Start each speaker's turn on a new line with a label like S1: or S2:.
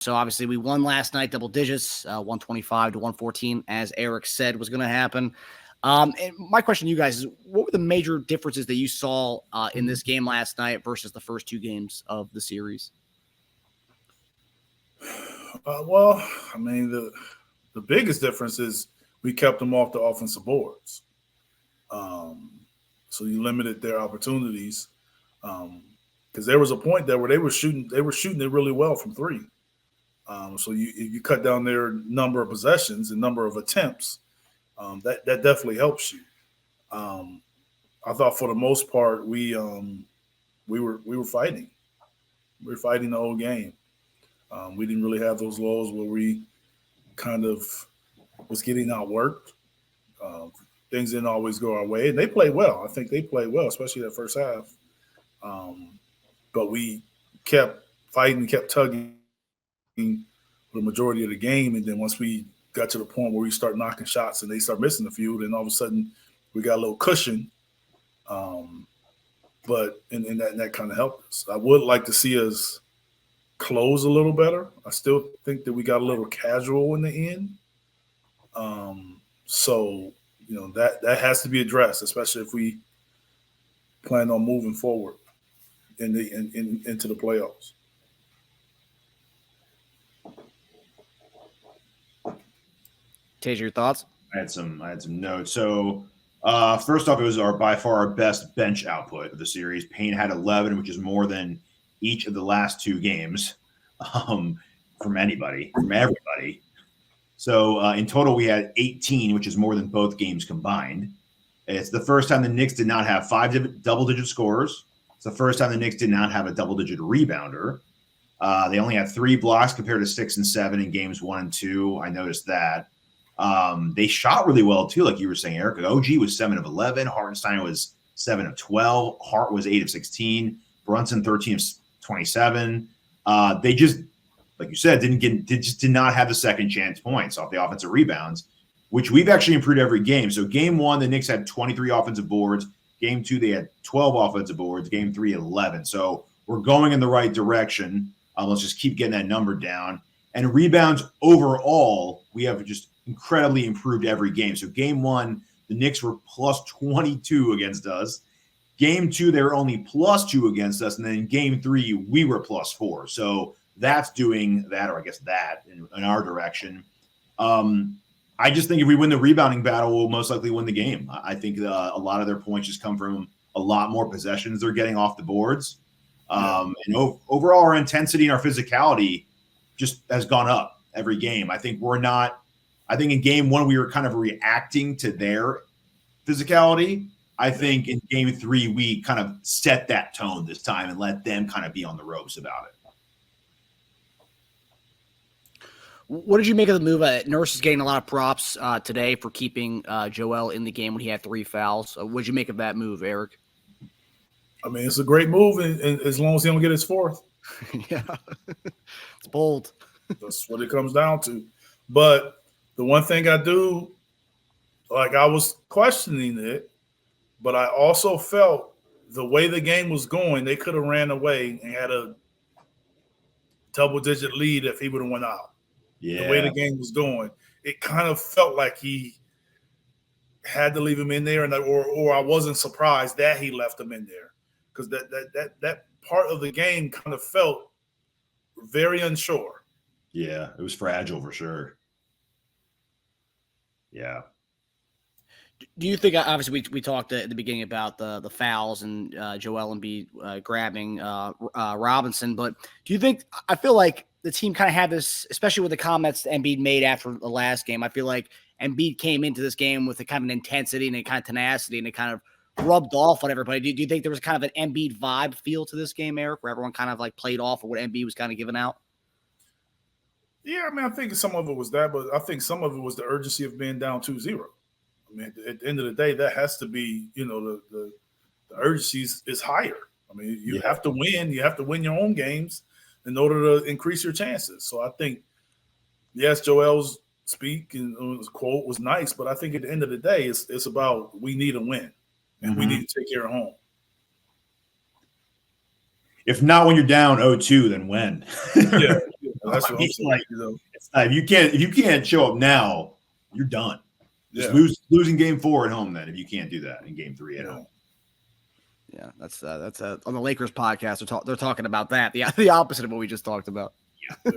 S1: So obviously we won last night, double digits, 125 to 114, as Eric said was going to happen. And my question to you guys is, what were the major differences that you saw in this game last night versus the first two games of the series?
S2: Well, I mean, the biggest difference is we kept them off the offensive boards. So you limited their opportunities. Because there was a point there where they were shooting it really well from three. So you cut down their number of possessions and number of attempts. That definitely helps you. I thought for the most part we were fighting. We were fighting the whole game. We didn't really have those lows where we kind of was getting outworked. Things didn't always go our way. And they played well. I think they played well, especially that first half. But we kept fighting, kept tugging for the majority of the game. And then once we got to the point where we start knocking shots and they start missing a few, then all of a sudden we got a little cushion. But that kind of helped us. I would like to see us close a little better. I still think that we got a little casual in the end. So, that has to be addressed, especially if we plan on moving forward into the playoffs.
S1: Teja, your thoughts?
S3: I had some notes. So first off, it was by far our best bench output of the series. Payne had 11, which is more than each of the last two games from everybody. So in total, we had 18, which is more than both games combined. It's the first time the Knicks did not have five double-digit scorers. It's the first time the Knicks did not have a double-digit rebounder. They only had 3 blocks compared to 6 and 7 in games 1 and 2. I noticed that. They shot really well, too, like you were saying, Eric. OG was 7 of 11. Hartenstein was 7 of 12. Hart was 8 of 16. Brunson, 13 of 27. They just, like you said, did not have the second chance points off the offensive rebounds, which we've actually improved every game. So game 1, the Knicks had 23 offensive boards. Game 2, they had 12 offensive boards. Game 3, 11. So we're going in the right direction. Let's just keep getting that number down. And rebounds overall, we have just incredibly improved every game. So game 1, the Knicks were plus 22 against us. Game 2, they were only plus 2 against us. And then in game 3, we were plus 4. So that's doing that, or I guess that in our direction. I just think if we win the rebounding battle, we'll most likely win the game. I think a lot of their points just come from a lot more possessions they're getting off the boards. And overall, our intensity and our physicality just has gone up every game. I think in game 1, we were kind of reacting to their physicality. I think in game 3, we kind of set that tone this time and let them kind of be on the ropes about it.
S1: What did you make of the move? Nurse is getting a lot of props today for keeping Joel in the game when he had 3 fouls. What did you make of that move, Eric?
S2: I mean, it's a great move, and as long as he don't get his 4th.
S1: Yeah, it's bold.
S2: That's what it comes down to. But the one thing I do, like, I was questioning it, but I also felt the way the game was going, they could have ran away and had a double-digit lead if he would have went out.
S3: Yeah.
S2: The way the game was going, it kind of felt like he had to leave him in there, or I wasn't surprised that he left him in there, because that part of the game kind of felt very unsure.
S3: Yeah, it was fragile for sure. Yeah.
S1: Do you think, obviously, we talked at the beginning about the fouls and Joel Embiid grabbing Robinson, but do you think, I feel like the team kind of had this, especially with the comments Embiid made after the last game, I feel like Embiid came into this game with a kind of an intensity and a kind of tenacity, and it kind of rubbed off on everybody. Do you think there was kind of an Embiid vibe feel to this game, Eric, where everyone kind of like played off of what Embiid was kind of giving out?
S2: Yeah, I mean, I think some of it was that, but I think some of it was the urgency of being down 2-0. I mean, at the end of the day, that has to be, the urgency is higher. I mean, you have to win. You have to win your own games in order to increase your chances. So I think, yes, Joel's speak and his quote was nice, but I think at the end of the day, it's about we need a win, and we need to take care of home.
S3: If not when you're down 0-2, then when?
S2: Yeah, That's
S3: I
S2: what
S3: mean,
S2: I'm saying.
S3: like,
S2: You know,
S3: if you can't show up now, you're done. Just losing game 4 at home then if you can't do that in game 3 at home.
S1: Yeah, that's on the Lakers podcast. They're talking about that. The opposite of what we just talked about.
S3: Yeah.